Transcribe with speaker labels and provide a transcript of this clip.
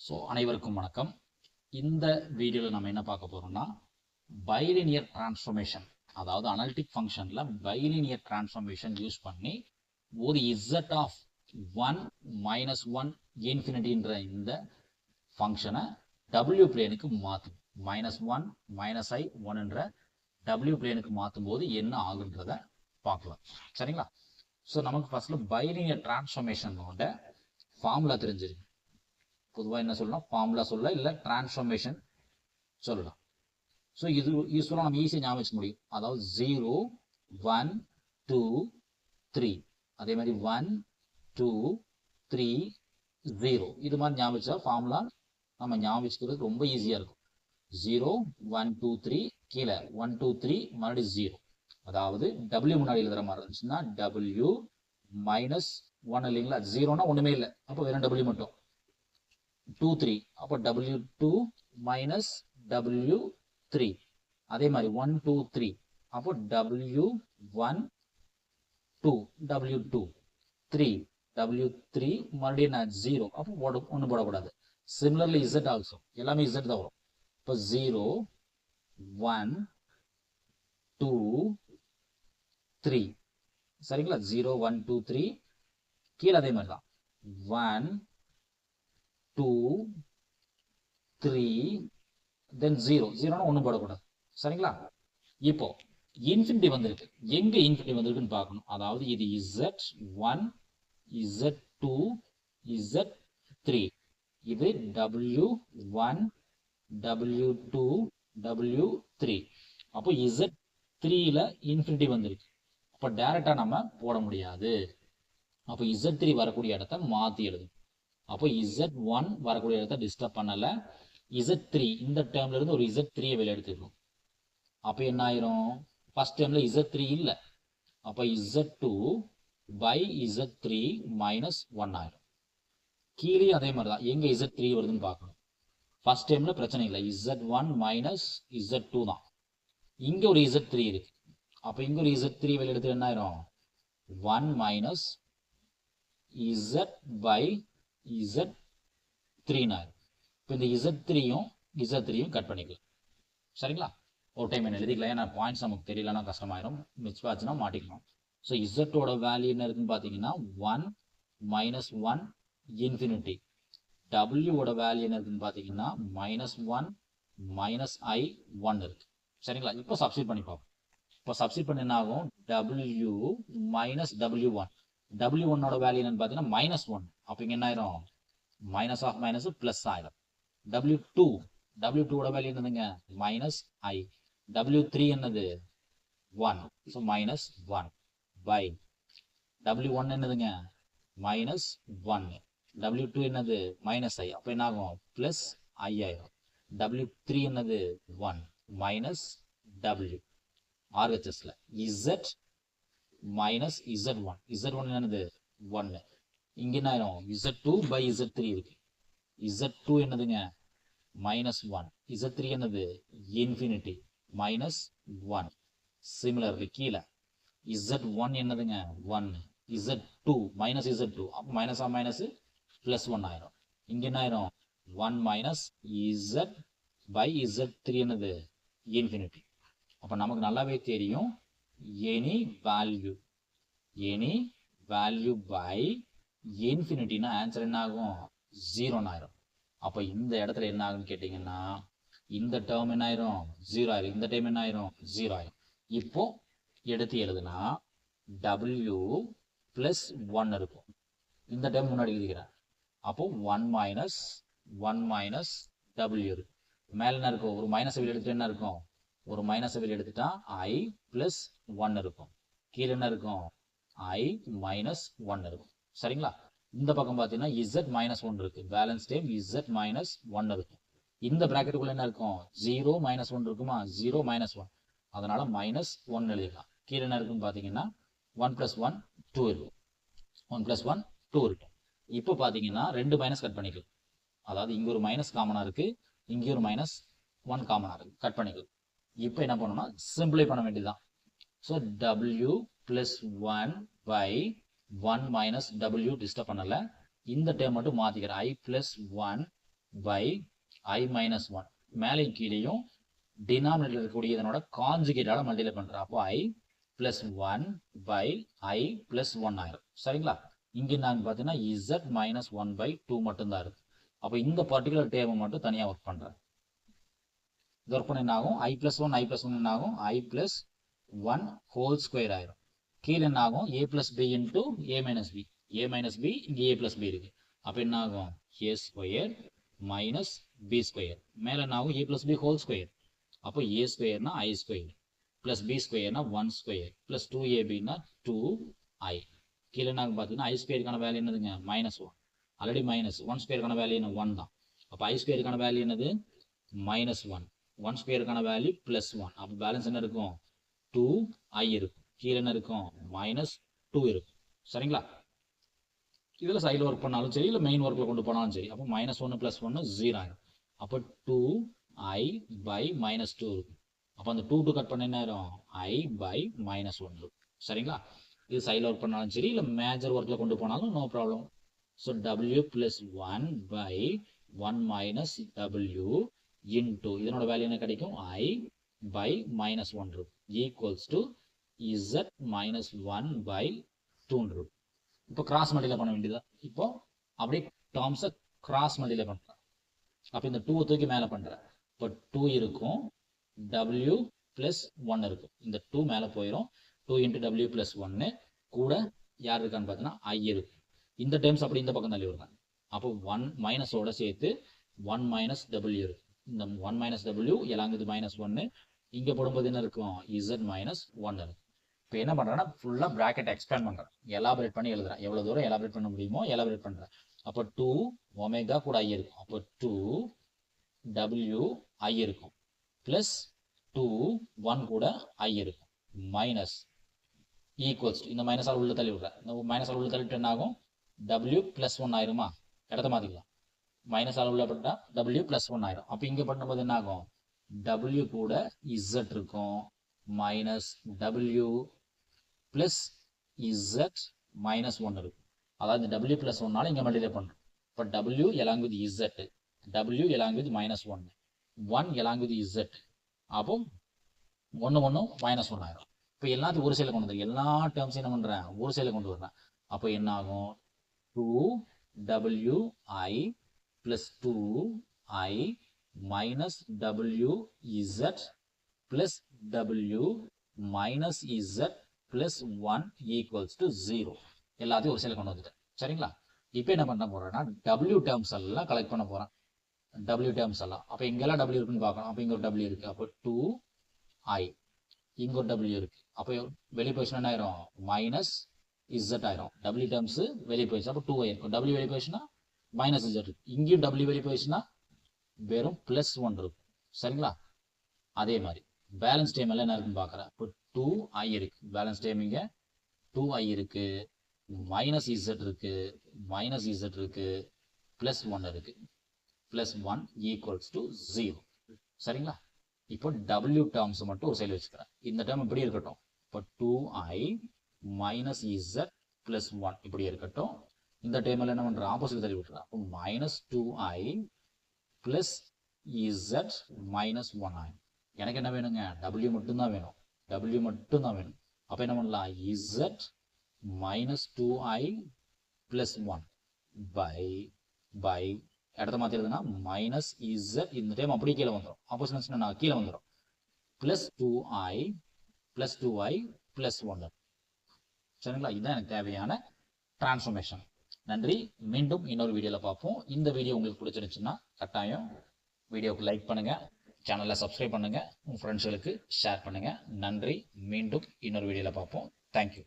Speaker 1: So அனைவருக்கும் வணக்கம். இந்த வீடியோவில் நம்ம என்ன பார்க்க போறோம்னா பைலினியர் டிரான்ஸ்ஃபர்மேஷன், அதாவது அனலிட்டிக் ஃபங்க்ஷன்ல பைலினியர் டிரான்ஸ்ஃபர்மேஷன் யூஸ் பண்ணி ஒரு z ஆஃப் 1 மைனஸ் 1 இன்ஃபினிட்டின்ற இந்த ஃபங்க்ஷனை w பிளேனுக்கு மாற்றும். -1 -i 1ன்ற w பிளேனுக்கு மாற்றும் போது என்ன ஆகுன்றத பார்க்கலாம். சரிங்களா? ஸோ நமக்கு ஃபர்ஸ்ட்ல பைலினியர் டிரான்ஸ்ஃபர்மேஷனோட ஃபார்முலா தெரிஞ்சிருக்கு. பொதுவாக என்ன சொல்லலாம், ஃபார்முலா சொல்ல இல்லை டிரான்ஸ்ஃபர்மேஷன் சொல்லலாம். ஸோ இது யூஸ்ஃபுல்லாக நம்ம ஈஸியாக ஞாபகம் வச்சுக்க முடியும். அதாவது 0 1 2 3, அதே மாதிரி 1 2 3 0, இது மாதிரி ஞாபகம் வச்சா ஃபார்முலா நம்ம ஞாபகம் வச்சுக்கிறது ரொம்ப ஈஸியாக இருக்கும். 0 1 2 3 கீழே 1 2 3 மறுபடியும் 0, அதாவது w முன்னாடி எழுதுற மாதிரி இருந்துச்சுன்னா w மைனஸ் 1 இல்லைங்களா. 0னா ஒன்றுமே இல்லை, அப்போ வெறும் w மட்டும். 2 3, அப்போ w2 மைனஸ் w3, அதே மாதிரி 1 2 3, அப்போ w1 2 w2 3 w3 மறுபடியும் 0, அப்போ ஒன்றும் போடக்கூடாது. சிமிலர்லி z ஆல்சோ எல்லாமே z தான் வரும். இப்போ 0 1 2 3, சரிங்களா. 0 1 2 3 கீழே அதே மாதிரி தான் 1 2 3 தென் 0. 0னா ஒன்றும் போடக்கூடாது. சரிங்களா? இப்போ இன்ஃபினிட்டி வந்திருக்கு. எங்க இன்ஃபினிட்டி வந்திருக்குன்னு பார்க்கணும். அதாவது இது z1 z2 z3, இது w1 w2 w3. அப்போ z3ல இன்ஃபினிட்டி வந்திருக்கு. அப்போ டைரக்டா நம்ம போட முடியாது. அப்போ z3 வரக்கூடிய இடத்த மாத்தி எழுதும். அப்போ z1 வரக்கூடிய இடத்த டிஸ்டர்ப் பண்ணல. z3 இந்த டேர்ம்ல இருந்து ஒரு z3 வெளியே எடுத்துக்கணும். அப்போ என்ன ஆயிரும், ஃபர்ஸ்ட் டேர்ம்ல z3 இல்லை, அப்போ z2 பை z3 மைனஸ் 1 ஆயிரும். கீழே அதே மாதிரி தான், எங்க z3 வருதுன்னு பார்க்கணும். ஃபர்ஸ்ட் டேர்ம்ல பிரச்சனை இல்லை, z1 மைனஸ் z2 தான். இங்க ஒரு z3 இருக்கு, அப்போ இங்க ஒரு z3 வெளியே எடுத்து என்ன ஆயிரும், 1 மைனஸ் z பை z3 ஆயிரும். இப்போ இந்த z3யும் கட் பண்ணிக்கலாம். சரிங்களா? ஒரு டைம் என்ன எழுதிக்கலாம், ஏன்னா பாயிண்ட்ஸ் நமக்கு தெரியலன்னா கஷ்டமாயிரும், மிஸ் ஆச்சுன்னா மாட்டிக்கலாம். ஸோ z-ஓட வேல்யூ என்ன இருக்குன்னு பார்த்தீங்கன்னா 1 மைனஸ் 1 இன்ஃபினிட்டி. w-ஓட வேல்யூ என்ன இருக்குன்னு பார்த்தீங்கன்னா -1 மைனஸ் i 1 இருக்கு. சரிங்களா? இப்போ சப்ஸ்டிட் பண்ணி பார்ப்போம். இப்போ சப்ஸ்டிட் பண்ண என்ன ஆகும், w மைனஸ் w1, w1ஓட வேல்யூ என்னன்னு பார்த்தீங்கன்னா -1. அப்போ இங்கே என்ன ஆயிரும், மைனஸ் ஆஃப் மைனஸ் பிளஸ் ஆயிடும். w2ஓட வேல்யூ என்னதுங்க, மைனஸ் i. w3 என்னது 1, ஸோ மைனஸ் 1 பை w1 என்னதுங்க மைனஸ் 1, w2 என்னது மைனஸ் i, அப்போ என்ன ஆகும் பிளஸ் i ஆயிரும். w3 என்னது 1 minus w RHSல z minus z1, z1 என்னது 1, இங்க என்ன ஆயிரும் z2 பை z3 இருக்கு. z2 என்னதுங்க மைனஸ் 1, z3 என்னது இன்ஃபினிட்டி மைனஸ் 1. சிமிலர்லி கீழே z1 என்னதுங்க 1, z2 மைனஸ் z2, அப்போ மைனஸ் ஆஃப் மைனஸ் பிளஸ் 1 ஆயிரும். இங்க என்ன ஆயிரும் 1 மைனஸ் z பை z3 என்னது இன்ஃபினிட்டி. அப்போ நமக்கு நல்லாவே தெரியும், எனி வேல்யூ பை இன்ஃபினிட்டினா ஆன்சர் என்ன ஆகும், 0 ஆயிரும். அப்போ இந்த இடத்துல என்ன ஆகுன்னு கேட்டீங்கன்னா இந்த டேர்ம் என்ன ஆயிரும் 0 ஆயிரும், இந்த டைம் என்ன ஆயிரும் 0 ஆயிரும். இப்போ எடுத்து எழுதுனா w பிளஸ் 1 இருக்கும், இந்த டைம் முன்னாடி எழுதிக்கிறேன். அப்போ 1 மைனஸ் w இருக்கு. மேல என்ன இருக்கும், ஒரு மைனஸ் வெளியே எடுத்துட்டு என்ன இருக்கும், ஒரு மைனஸ் வெளியே எடுத்துட்டா i பிளஸ் 1 இருக்கும். கீழே என்ன இருக்கும், i மைனஸ் 1 இருக்கும். சரிங்களா? இந்த பக்கம் பார்த்தீங்கன்னா z மைனஸ் 1 இருக்கு, பேலன்ஸ் டைம் z மைனஸ் 1 இருக்கும். இந்த பிராக்கெட்டுக்குள்ள என்ன இருக்கும், 0 மைனஸ் 1 இருக்குமா, 0 மைனஸ் 1, அதனால மைனஸ் 1 எழுதிக்கலாம். கீழே என்ன இருக்குன்னு பார்த்தீங்கன்னா 1 பிளஸ் 1 2 இருக்கும், 1 பிளஸ் 1 2 இருக்கும். இப்போ பார்த்தீங்கன்னா ரெண்டு மைனஸ் கட் பண்ணிக்கலாம். அதாவது இங்க ஒரு மைனஸ் காமனா இருக்கு, இங்க ஒரு மைனஸ் 1 காமனா இருக்கு, கட் பண்ணிக்கலாம். இப்போ என்ன பண்ணணும்னா சிம்பிளை பண்ண வேண்டியதுதான். So w plus 1 by 1 minus w disturb பண்ணல, இந்த டேர்ம் மட்டும் மாத்திக்கிறேன். i plus 1 by I minus 1. மேலையும் கீழையும் டினாமினேட்டர் இருக்கக்கூடிய இதனோட கான்ஜுகேட்டால மல்டிப்ளை பண்றேன். அப்போ I plus 1 by I plus 1 ஆயிரும். சரிங்களா? இங்க நான் பார்த்தீங்கன்னா Z minus 1 by 2 மட்டும்தான் இருக்கு. அப்போ இந்த பர்டிகுலர் டேர்ம் மட்டும் தனியா ஒர்க் பண்றேன். இது ஒர்க் பண்ண என்ன ஆகும்? I plus 1 என்ன ஆகும்? I plus 1 whole square ஆயிரும். கீழே என்ன ஆகும்? A plus B into A minus B. A minus B இங்க A plus B இருக்கு. அப்போ என்ன ஆகும்? A square minus B square. மேல என்ன ஆகும்? A plus B whole square. அப்போ A square னா I square plus B square னா 1 square plus 2AB னா 2I. கீழே என்ன பார்த்தீங்கன்னா I square கான வேல்யூ என்னதுங்க? -1. ஆல்ரெடி மைனஸ் 1 ஸ்கொயர் கான வேல்யூ என்ன? 1 தான். அப்போ I square கான வேல்யூ என்னது? -1. 1 ஸ்கொயர் கான வேல்யூ +1. அப்போ பேலன்ஸ் என்ன இருக்கும்? 2I இருக்கும். கீழே என்ன இருக்கும்? -2 இருக்கும். சரிங்களா? இதில் சைடில் ஒர்க் பண்ணாலும் சரி, இல்லை மெயின் ஒர்க்கில் கொண்டு போனாலும் சரி. அப்போ -1 + 1 0 ஆயிடும். அப்போ 2I by -2 இருக்கும். அப்போ அந்த 2 கட் பண்ண என்ன ஆயிரும்? I by -1 இருக்கும். சரிங்களா? இது சைடில் ஒர்க் பண்ணாலும் சரி, இல்லை மேஜர் ஒர்க்கில் கொண்டு போனாலும் no problem. So W + 1 by 1 minus W into இதனோட வேல்யூ என்ன கிடைக்கும்? I by -1 இருக்கும். Equals to Z minus 1 by 2 இருக்கும். இப்போ கிராஸ் மல்டிப்ளை பண்ண வேண்டியதா. இப்போ அப்படியே டேர்ம்ஸை கிராஸ் மல்டிப்ளை பண்ணுறேன். அப்போ இந்த 2 தூக்கி மேலே பண்ணுறேன். இப்போ 2 இருக்கும், W + 1 இருக்கும். இந்த 2 மேலே போயிடும். 2 × W + 1 கூட யார் இருக்கான்னு பார்த்தீங்கன்னா I இருக்கும். இந்த டேர்ம்ஸ் அப்படி இந்த பக்கம் தள்ளி வருங்க. அப்போ 1 மைனஸோட சேர்த்து 1 minus W இருக்கு. இந்த 1 minus W எலாங்குது -1. இங்கே போடும்போது என்ன இருக்கும்? Z minus 1 இருக்கு. இப்போ என்ன பண்ணுறேன்னா ஃபுல்லாக ப்ராக்கெட் எக்ஸ்பேண்ட் பண்ணுறேன். எலாபரேட் பண்ணி எழுதுறேன். எவ்வளோ தூரம் எலாபரேட் பண்ண முடியுமோ எலாபரேட் பண்ணுறேன். அப்போ 2 ஒமேகா கூட I இருக்கும். அப்போ 2 W I இருக்கும். ப்ளஸ் 2 1 கூட I இருக்கும். மைனஸ் ஈக்குவல்ஸ் இந்த மைனஸால் உள்ள தள்ளி விடுறேன். இந்த மைனஸால் உள்ள தள்ளிட்டு என்ன ஆகும்? W + 1 ஆயிருமா? இடத்த மாற்றிக்கலாம். மைனஸால் உள்ள போட்டா W + 1 ஆயிரும். அப்போ இங்கே பண்ணும்போது என்ன ஆகும்? W கூட Z இருக்கும். மைனஸ் W ப்ளஸ் Z -1 இருக்கும். அதாவது W + 1 இங்கே மல்டிப்ளை பண்ணுறோம். இப்போ W along with Z, W along with -1, 1 along with Z. அப்போ 1 -1 ஆயிரும். இப்போ எல்லாத்தையும் ஒரு சைடில் கொண்டு வந்து எல்லா டேர்ம்ஸையும் என்ன பண்ணுறேன்? ஒரு சைடில் கொண்டு வரேன். அப்போ என்ன ஆகும்? 2WI + 2I minus WZ plus W minus Z plus 1 equals to 0. எல்லாத்தையும் ஒரு சைடில் கொண்டு வந்துட்டேன். சரிங்களா? இப்போ என்ன பண்ண போறேன்னா W டேர்ம்ஸ் எல்லாம் கலெக்ட் பண்ண போறேன். W டேர்ம்ஸ் எல்லாம். அப்போ இங்கெல்லாம் W இருக்குன்னு பார்க்கணும். அப்போ இங்க ஒரு W இருக்கு. அப்போ 2I. இங்க ஒரு W இருக்கு. அப்போ வெளியே போயிடுச்சுன்னா என்ன ஆயிரும்? -Z ஆயிரும். W டேர்ம்ஸ் வெளியே போயிடுச்சு. அப்போ 2I இருக்கும். W வெளியே போயிடுச்சுன்னா -Z இருக்கு. இங்கேயும் W வெளியே போயிடுச்சுன்னா வெறும் +1 இருக்கும். சரிங்களா? அதே மாதிரி பேலன்ஸ் டைம் எல்லாம் என்ன இருக்குன்னு பார்க்குறேன். இப்போ 2I இருக்கு. பேலன்ஸ் டைம் இங்கே 2I இருக்கு, -Z இருக்கு, -Z இருக்கு, +1 இருக்கு. +1 ஈக்குவல்ஸ் டு 0. சரிங்களா? இப்போ W டேர்ம்ஸ் மட்டும் ஒரு சைடு வச்சுக்கிறேன். இந்த டேர்ம் இப்படி இருக்கட்டும். இப்போ 2I -Z +1 இப்படி இருக்கட்டும். இந்த டைமில் என்ன பண்ணுறேன்? ஆப்போசிட் தள்ளி விட்டுறேன். அப்போ -2I + Z -1 ஆகும். எனக்கு என்ன வேணுங்க? W மட்டும்தான் வேணும். W மட்டும்தான் வேணும். அப்போ என்ன பண்ணலாம்? Z -2I + 1 by இடத்த மாற்றிடுதுன்னா -Z இந்த டைம் அப்படியே கீழே வந்துடும். ஆப்போசிட் நான் கீழே வந்துடும். +2I + 1. சரிங்களா? இதுதான் எனக்கு தேவையான டிரான்ஸ்ஃபர்மேஷன். நன்றி. மீண்டும் இன்னொரு வீடியோவில் பார்ப்போம். இந்த வீடியோ உங்களுக்கு பிடிச்சிருந்துச்சுன்னா கட்டாயம் வீடியோவுக்கு லைக் பண்ணுங்க, சேனலை சப்ஸ்கிரைப் பண்ணுங்க, உங்கள் ஃப்ரெண்ட்ஸுகளுக்கு ஷேர் பண்ணுங்க. நன்றி. மீண்டும் இன்னொரு வீடியோவில் பார்ப்போம். தேங்க்யூ.